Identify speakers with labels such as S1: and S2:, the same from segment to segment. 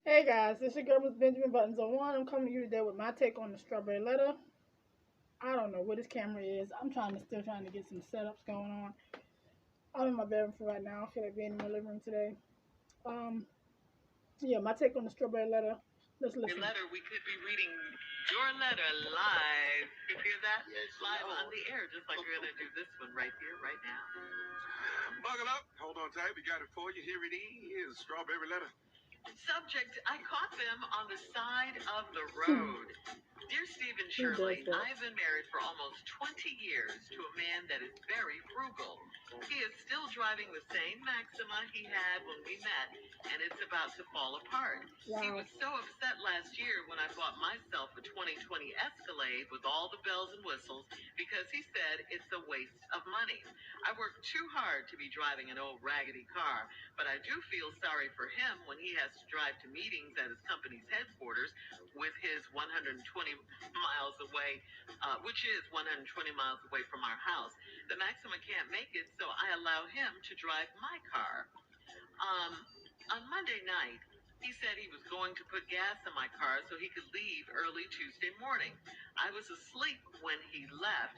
S1: Hey guys, this is your girl with Benjamin Buttons on one. I'm coming to you today with my take on the strawberry letter. I don't know what this camera is. I'm still trying to get some setups going on. I'm in my bedroom for right now. I feel like being in my living room today. Um, yeah, my take on the strawberry letter. Let's listen.
S2: Your letter, we could be reading your letter live. You hear that?
S3: Yes,
S2: live
S3: Lord.
S2: on the air, just like we're gonna do this one right here, right now.
S3: Buckle up. Hold on tight. We got it for you. Here it is. Strawberry letter.
S2: Subject, I caught them on the side of the road. Dear Stephen Shirley, I've been married for almost 20 years to a man that is very frugal. He is still driving the same Maxima he had when we met, and it's about to fall apart.
S1: Wow.
S2: He was so upset last year when I bought myself a 2020 Escalade with all the bells and whistles because he said it's a waste of money. I worked too hard to be driving an old raggedy car, but I do feel sorry for him when he has to drive to meetings at his company's headquarters with his 120 miles away, which is 120 miles away from our house. The Maxima can't make it, so I allow him to drive my car. On Monday night, he said he was going to put gas in my car so he could leave early Tuesday morning. I was asleep when he left.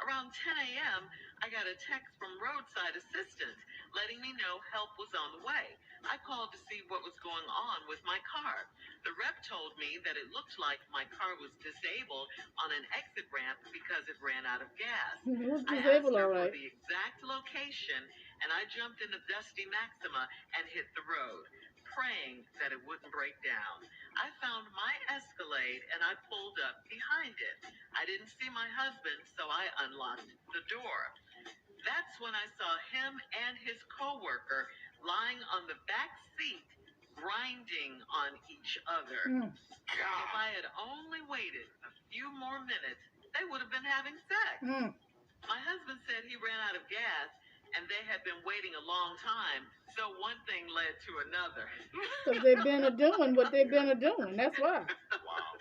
S2: Around 10 a.m., I got a text from roadside assistance letting me know help was on the way. I called to see what was going on with my car. The rep told me that it looked like my car was disabled on an exit ramp because it ran out of gas.
S1: Who's
S2: I asked
S1: disabled,
S2: her
S1: all
S2: for
S1: right?
S2: the exact location, and I jumped in the dusty Maxima and hit the road, praying that it wouldn't break down. I found my Escalade and I pulled up behind it. I didn't see my husband, so I unlocked the door. That's when I saw him and his coworker lying on the back seat, grinding on each other. If I had only waited a few more minutes, they would have been having sex. My husband said he ran out of gas and they had been waiting a long time, so one thing led to another.
S1: Because they've been doing what they've been doing. That's why.
S2: Wow.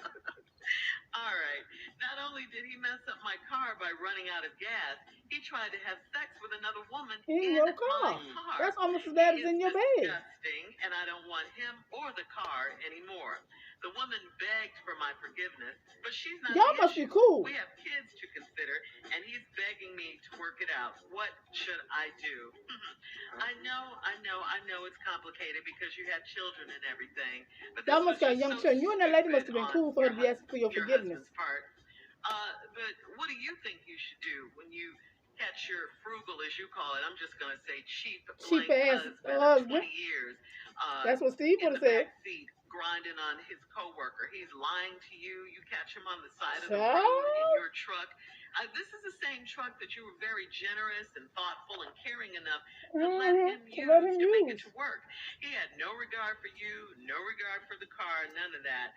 S2: All right. Not only did he mess up my car by running out of gas, he tried to have sex with another woman
S1: In
S2: in
S1: your
S2: my
S1: car.
S2: car.
S1: That's almost as bad as
S2: He is
S1: in your bed.
S2: disgusting, and I don't want him or the car anymore. The woman begged for my forgiveness, but she's not
S1: Y'all
S2: the
S1: must
S2: issue.
S1: be cool.
S2: We have kids to consider, and he's begging me to work it out. What should I do? I know it's complicated because you have children and everything. But this
S1: Y'all must
S2: was
S1: got
S2: just
S1: young
S2: so
S1: children. You and that lady must have
S2: stupid
S1: been
S2: on
S1: cool for her to be asking for your
S2: your
S1: forgiveness.
S2: husband's part. But what do you think you should do when you catch your frugal, as you call it? I'm just gonna say cheap
S1: Ass
S2: husband of
S1: husband.
S2: 20 years.
S1: That's what Steve
S2: In
S1: would have
S2: the
S1: said.
S2: back seat, grinding on his coworker. He's lying to you. You catch him on the side of the road in your truck. This is the same truck that you were very generous and thoughtful and caring enough to let him use to make it to work. He had no regard for you, no regard for the car, none of that.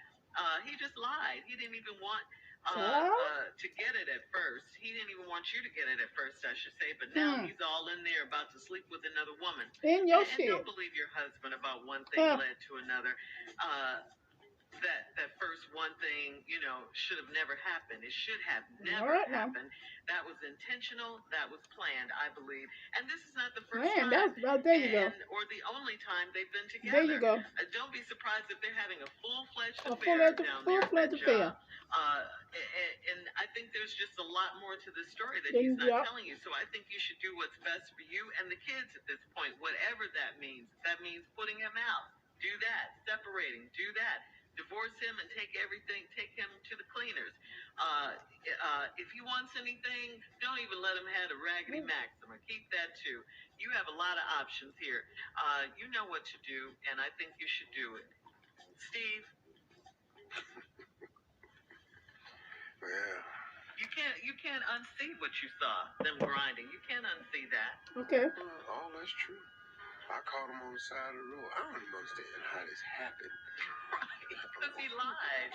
S2: He just lied. He didn't even want to get it at first. He didn't even want you to get it at first, I should say. But now he's all in there about to sleep with another woman.
S1: In your
S2: And
S1: shit.
S2: don't believe your husband about one thing led to another. That first one thing, should have never happened. It should have never happened. That was intentional. That was planned, I believe. And this is not the first time.
S1: There you go.
S2: Or the only time they've been together.
S1: There you go.
S2: Don't be surprised if they're having a full-fledged affair down there at that job. And I think there's just a lot more to the story that he's not telling you. So I think you should do what's best for you and the kids at this point, whatever that means. If that means putting him out, do that. Separating, do that. Divorce him and take him to the cleaners. If he wants anything, don't even let him have a raggedy Maxima. Keep that too. You have a lot of options here. You know what to do, and I think you should do it. Steve?
S3: Well,
S2: you can't unsee what you saw, them grinding. You can't unsee that.
S1: Okay.
S3: all that's true. I caught him on the side of the road. I don't even understand how this happened.
S2: Right, because he lied.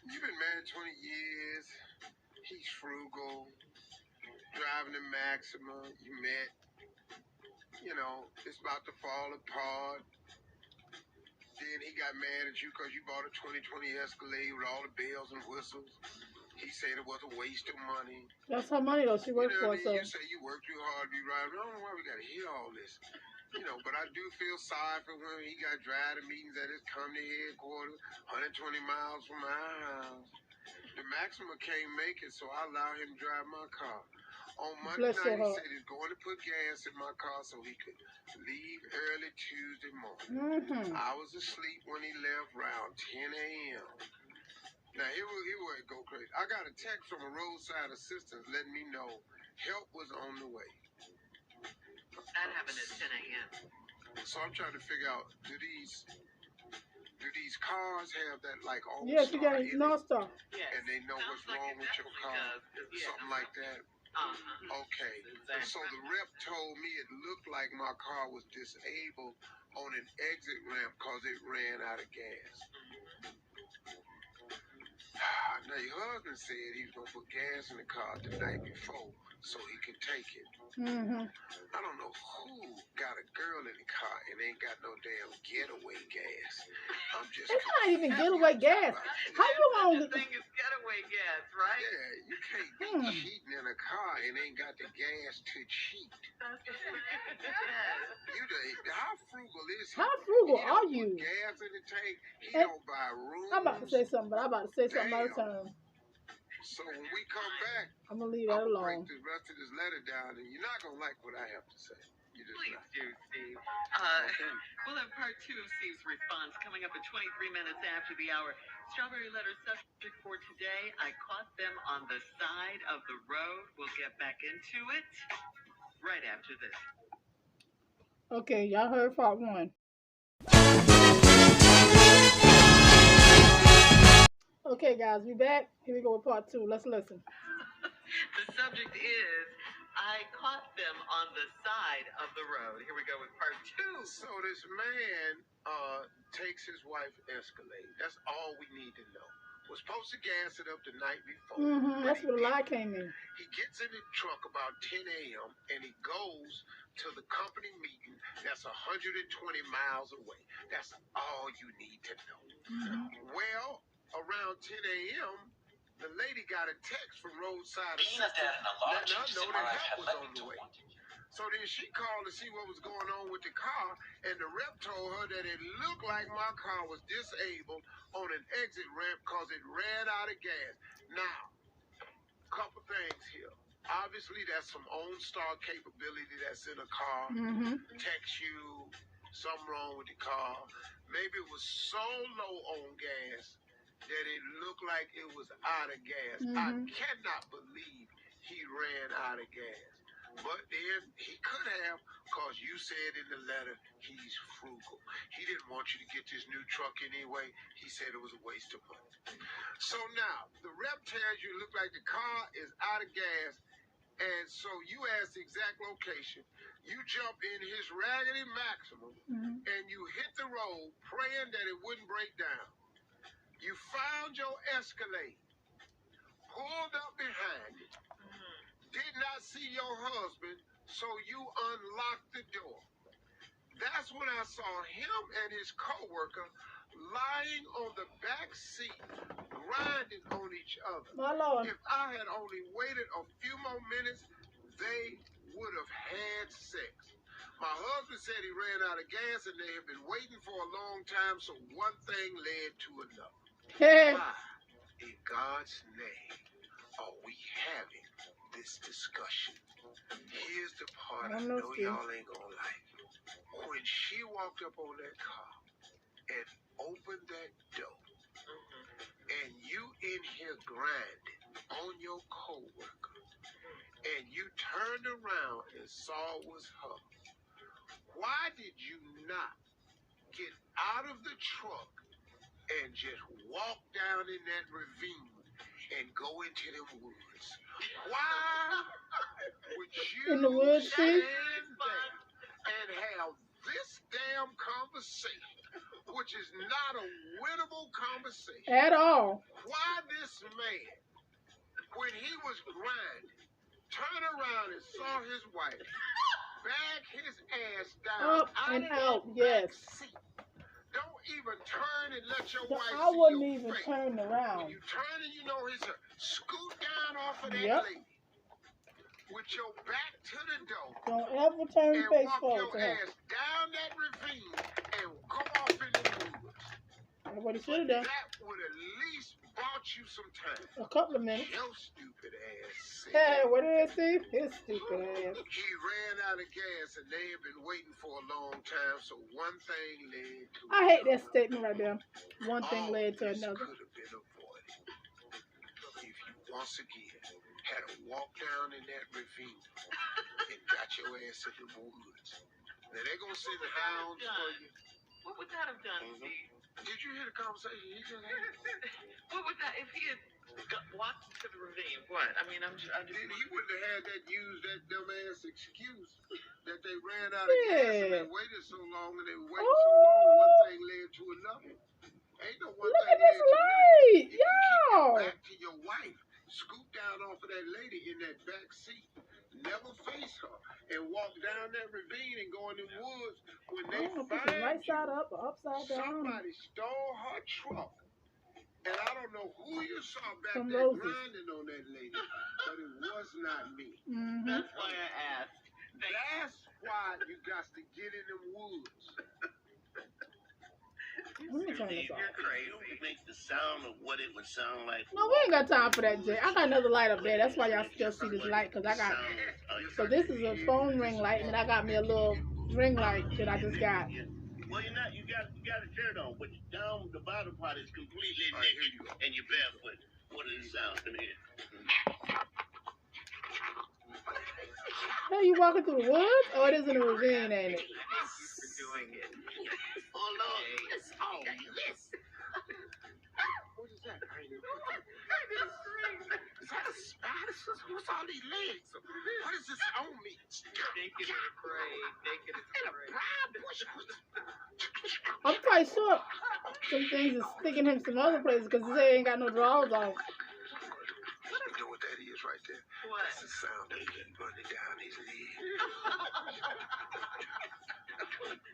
S3: You've been married 20 years. He's frugal. Driving a Maxima. You met. It's about to fall apart. Then he got mad at you because you bought a 2020 Escalade with all the bells and whistles. He said it was a waste of money.
S1: That's her money, though. She worked for us. So.
S3: You say you work too hard to be right. I don't know why we got to hear all this. But I do feel sorry for him. He got driving meetings at his company headquarters, 120 miles from my house. The Maxima can't make it, so I allow him to drive my car. On Monday
S1: Bless your
S3: night, he
S1: heart.
S3: said he's going to put gas in my car so he could leave early Tuesday morning. I was asleep when he left around 10 a.m. Now, here where it go crazy. I got a text from a roadside assistant letting me know help was on the way.
S2: That happened at 10 a.m.
S3: So I'm trying to figure out, do these cars have that like all
S1: Yes, you got a
S3: star in it?
S1: North Star.
S2: Yes.
S3: And they know
S2: Sounds
S3: what's
S2: like
S3: wrong
S2: it
S3: with your
S2: definitely
S3: car?
S2: does, 'cause, yeah.
S3: Something like that? Okay.
S2: Exactly.
S3: So the rep told me it looked like my car was disabled on an exit ramp because it ran out of gas. Now, your husband said he was going to put gas in the car the night before so he could take it. I don't know who got a girl in the car and ain't got no damn getaway gas. I'm just
S1: It's not even getaway gas. How you
S2: Such
S1: gonna
S2: a thing as getaway gas, right?
S3: Yeah, you can't be cheating in a car and ain't got the gas to cheat. How frugal is he?
S1: How frugal
S3: He
S1: are
S3: don't
S1: you?
S3: put gas in the tank. He
S1: And
S3: don't buy rooms.
S1: I'm about to say something, but I'm about to say something out of turn.
S3: So when we come back,
S1: I'm gonna leave
S3: I'm
S1: that
S3: gonna break
S1: alone.
S3: the rest of this letter down, and you're not gonna like what I have to say. You just
S2: Please
S3: not.
S2: do, Steve. We'll have part 2 of Steve's response coming up at 23 minutes after the hour. Strawberry letter subject for today: I caught them on the side of the road. We'll get back into it right after this.
S1: Okay, y'all heard part 1. Okay, guys, we back. Here we go with part 2. Let's listen.
S2: The subject is, I caught them on the side of the road. Here we go with part 2.
S3: So this man takes his wife Escalade. That's all we need to know. Was supposed to gas it up the night before.
S1: That's where the lie came in.
S3: He gets in the truck about 10 a.m. and he goes to the company meeting that's 120 miles away. That's all you need to know. Well, around 10 a.m., the lady got a text from roadside assistant letting her know that help was on the way. So then she called to see what was going on with the car, and the rep told her that it looked like my car was disabled on an exit ramp because it ran out of gas. Now, couple things here. Obviously, that's some OnStar capability that's in a car. Text you, something wrong with the car. Maybe it was so low on gas that it looked like it was out of gas. I cannot believe he ran out of gas. But then he could have, because you said in the letter he's frugal. He didn't want you to get this new truck anyway. He said it was a waste of money. So now, the rep tells you it looked like the car is out of gas, and so you ask the exact location. You jump in his raggedy Maxima, and you hit the road praying that it wouldn't break down. You found your Escalade, pulled up behind it, did not see your husband, so you unlocked the door. That's when I saw him and his co-worker lying on the back seat, grinding on each other.
S1: My Lord.
S3: If I had only waited a few more minutes, they would have had sex. My husband said he ran out of gas and they have been waiting for a long time, so one thing led to another. Why, in God's name, are we having this discussion? Here's the part I know y'all ain't gonna like. When she walked up on that car and opened that door, and you in here grinding on your co-worker, and you turned around and saw it was her, why did you not get out of the truck and just walk down in that ravine and go into them woods? Why would you
S1: In the woods,
S3: stand there and have this damn conversation, which is not a winnable conversation
S1: at all?
S3: Why this man, when he was grinding, turned around and saw his wife bag his ass down
S1: Up and out, yes.
S3: seat. Don't even turn and let your
S1: So
S3: wife
S1: I
S3: see
S1: wouldn't
S3: your
S1: even
S3: face.
S1: turn
S3: When
S1: around.
S3: you turn and you know his scoot down off of that
S1: Yep.
S3: lady. with your back to the door
S1: Don't ever turn
S3: and
S1: your face
S3: walk
S1: forward
S3: your
S1: to her.
S3: ass down that ravine and go off in the woods.
S1: That's what he should have done.
S3: That would at least bought you some time.
S1: A couple of minutes.
S3: Your stupid ass
S1: Hey,
S3: said
S1: what did it see? His stupid ass.
S3: he ran out of gas and they had been waiting for a long time, so one thing led to
S1: I hate that statement right there. One thing
S3: all
S1: led to
S3: this
S1: another.
S3: could have been avoided if you once again had to walk down in that ravine and got your ass in the woods. Now they're gonna send the hounds for you.
S2: What would that have done, Steve?
S3: Did you hear the conversation he just had?
S2: What would that, if he had walked into the ravine, what? I mean, I'm just
S3: Then he wouldn't have had that use that dumbass excuse that they ran out of gas and they waited so long and they waited so long, one thing led to another. Ain't no one
S1: Look
S3: thing
S1: at this
S3: led to another.
S1: light.
S3: If you keep your
S1: Yo.
S3: back to your wife, scoot down off of that lady in that back seat, never face her, and walk down that ravine and go in the woods. When
S1: I
S3: they
S1: don't know if it's
S3: find
S1: right
S3: you,
S1: side up or upside down.
S3: somebody stole her truck. And I don't know who you saw back
S1: Some
S3: there
S1: roses.
S3: grinding on that lady, but it was not me.
S1: Mm-hmm.
S2: That's why I asked.
S3: That's why you got to get in the woods.
S1: Let me turn this off.
S2: You're crazy.
S4: It makes the sound of what it would sound like.
S1: No, we ain't got time for that, Jay. I got another light up there. That's why y'all still see this light, because I got... So this is a phone ring light, and then I got me a little ring light that I just got.
S4: Well, you're not. You got a shirt on, but down the bottom part is completely
S3: All right, here
S4: naked,
S3: you go.
S4: and you're barefoot. What does it sound to me?
S1: Hey, you walking through the woods? Oh, it is in a ravine, ain't it?
S2: Thank you for doing it.
S4: Oh Lord!
S2: Yes.
S4: Oh yes!
S3: What is that? Is that a spider? What's all these legs? What is this on me?
S2: Naked and afraid. Naked and
S3: And a
S2: afraid.
S3: bride bush.
S1: I'm quite sure some things is sticking him some other places because they ain't got no drawers on.
S3: You know what that is right there?
S2: What?
S3: That's the sound of it running down his leg.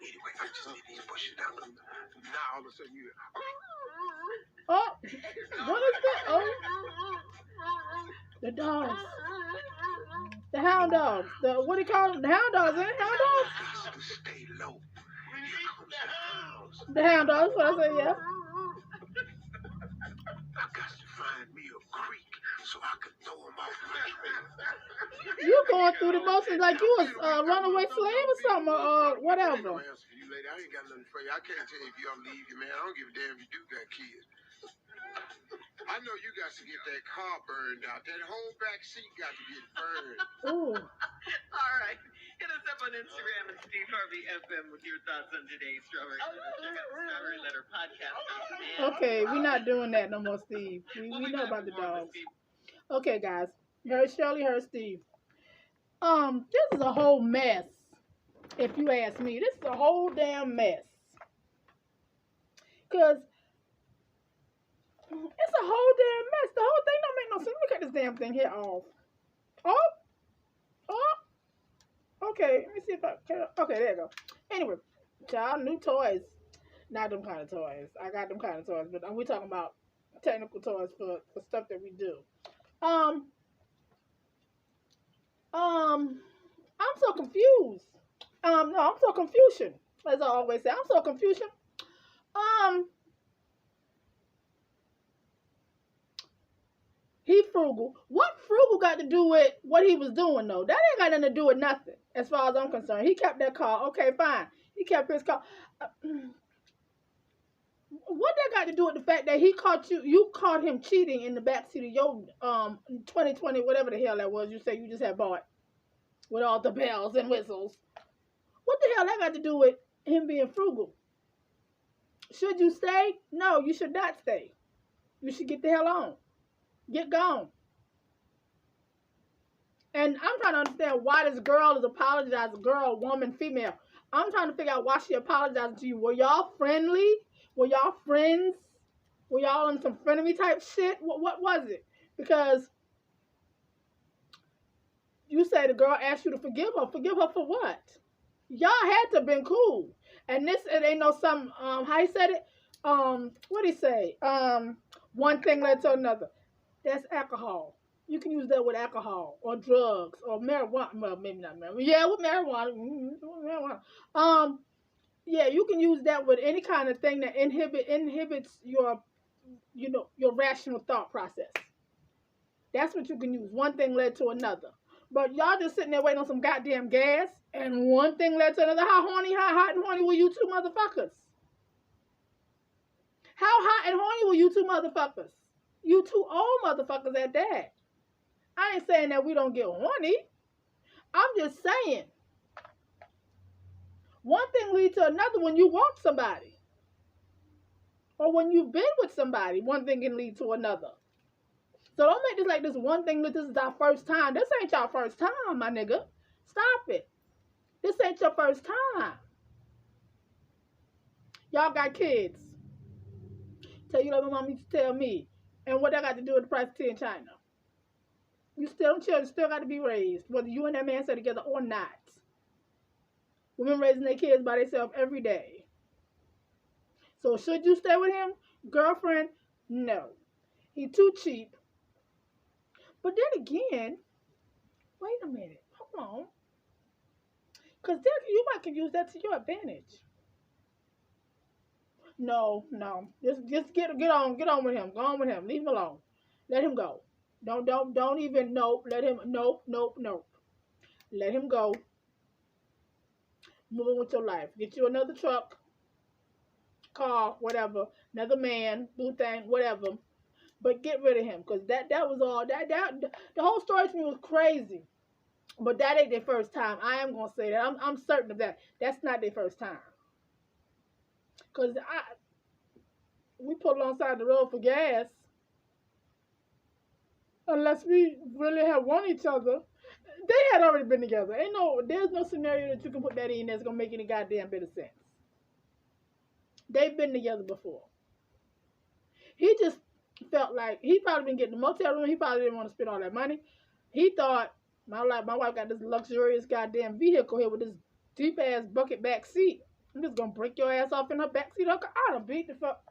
S3: Anyway, I just need these bushes down. Now all of a sudden you...
S1: Oh, what is that? Oh, the dogs. The hound dogs. The, what do you call them? The hound dogs, ain't it? Hound dogs?
S3: Got to stay low. Here comes the hounds.
S1: The hound dogs, what I say, yeah.
S3: I got to find me a creek so I can throw them off my trail.
S1: You going through the motions like you was a runaway slave or something, or
S3: I
S1: whatever.
S3: ain't no answer for you, lady. I ain't got nothing for you. I can't tell you if you'll leave you, man. I don't give a damn if you do got kids. I know you got to get that car burned out. That whole back seat got to get burned.
S1: Ooh.
S2: All right. Hit us up on Instagram at Steve Harvey FM with your thoughts on today's Strawberry Letter. Check out the Strawberry Letter podcast on demand.
S1: Okay, we're not doing that no more, Steve.
S2: We'll
S1: We
S2: be
S1: know
S2: back
S1: about the
S2: with more
S1: dogs.
S2: with Steve.
S1: Okay, guys. Here's Shirley, here's Steve. This is a whole mess. If you ask me, this is a whole damn mess. Cause it's a whole damn mess. The whole thing don't make no sense. Look at this damn thing here off. Oh. Okay, let me see if I can. Okay, there you go. Anyway, child, new toys. Not them kind of toys. I got them kind of toys, but we're talking about technical toys for stuff that we do. I'm so confused. No, I'm so confusion. As I always say, I'm so confusion. He frugal. What frugal got to do with what he was doing though? That ain't got nothing to do with nothing, as far as I'm concerned. He kept that car. Okay, fine. He kept his car. What that got to do with the fact that he caught you caught him cheating in the backseat of your 2020, whatever the hell that was, you say you just had bought with all the bells and whistles. What the hell that got to do with him being frugal? Should you stay? No, you should not stay. You should get the hell on. Get gone. And I'm trying to understand why this girl is apologizing. Girl, woman, female. I'm trying to figure out why she apologizing to you. Were y'all friendly? Were y'all friends? Were y'all on some frenemy type shit? What was it? Because you say the girl asked you to forgive her. Forgive her for what? Y'all had to have been cool. And this, it ain't no some, how he said it? What'd he say? One thing led to another. That's alcohol. You can use that with alcohol or drugs or marijuana. Well, maybe not marijuana. Yeah, with marijuana. Marijuana. Yeah, you can use that with any kind of thing that inhibits your, your rational thought process. That's what you can use. One thing led to another. But y'all just sitting there waiting on some goddamn gas, and one thing led to another. How hot and horny were you two motherfuckers? How hot and horny were you two motherfuckers? You two old motherfuckers at that. I ain't saying that we don't get horny. I'm just saying. One thing leads to another when you want somebody. Or when you've been with somebody, one thing can lead to another. So don't make this like this one thing that this is our first time. This ain't your first time, my nigga. Stop it. This ain't your first time. Y'all got kids. Tell you like my mom used to tell me. And what that got to do with the price of tea in China. Them children still got to be raised, whether you and that man stay together or not. Women raising their kids by themselves every day. So should you stay with him? Girlfriend? No. He too cheap. But then again, wait a minute. Hold on. Because you might can use that to your advantage. No. Just get on with him. Go on with him. Leave him alone. Let him go. Don't even, nope. Let him, nope. Let him go. Move on with your life. Get you another truck, car, whatever. Another man, blue thing, whatever. But get rid of him. Because that was all, the whole story to me was crazy. But that ain't their first time. I am going to say that. I'm certain of that. That's not their first time. Because we put alongside the road for gas. Unless we really have won each other. They had already been together. There's no scenario that you can put that in that's going to make any goddamn bit of sense. They've been together before. He just felt like he probably been getting a motel room. He probably didn't want to spend all that money. He thought, my wife got this luxurious goddamn vehicle here with this deep ass bucket back seat. I'm just going to break your ass off in her back seat. I'd have beat the fuck.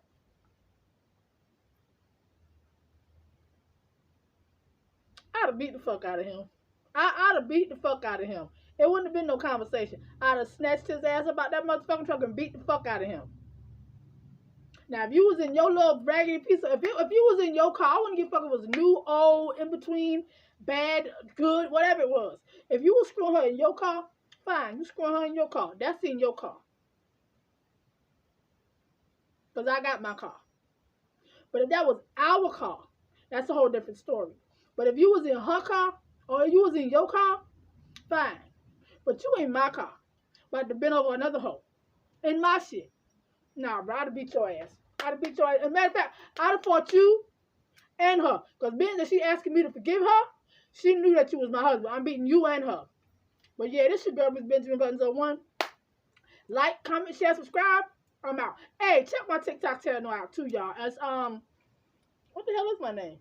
S1: I'd have beat the fuck out of him. I'd have beat the fuck out of him. It wouldn't have been no conversation. I'd have snatched his ass about that motherfucking truck and beat the fuck out of him. Now, if you was in your little raggedy piece of, if you was in your car, I wouldn't give a fuck if it was new, old, in between, bad, good, whatever it was. If you was screwing her in your car, fine, you screwing her in your car. That's in your car. Because I got my car. But if that was our car, that's a whole different story. But if you was in her car, or you was in your car, fine. But you ain't my car. About to bend over another hoe. In my shit. Nah, bro, I'd have beat your ass. As a matter of fact, I'd have fought you and her. Because being that she asking me to forgive her, she knew that you was my husband. I'm beating you and her. But yeah, this your girl, Miss Benjamin Buttons 01. Like, comment, share, subscribe. I'm out. Hey, check my TikTok channel out too, y'all. As what the hell is my name?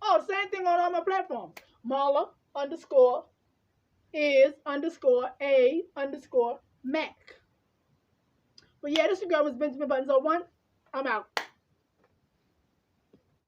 S1: Oh, same thing on all my platforms. Marla _is_a_Mac. But yeah, this your girl, Miss Benjamin Buttons 01. I'm out.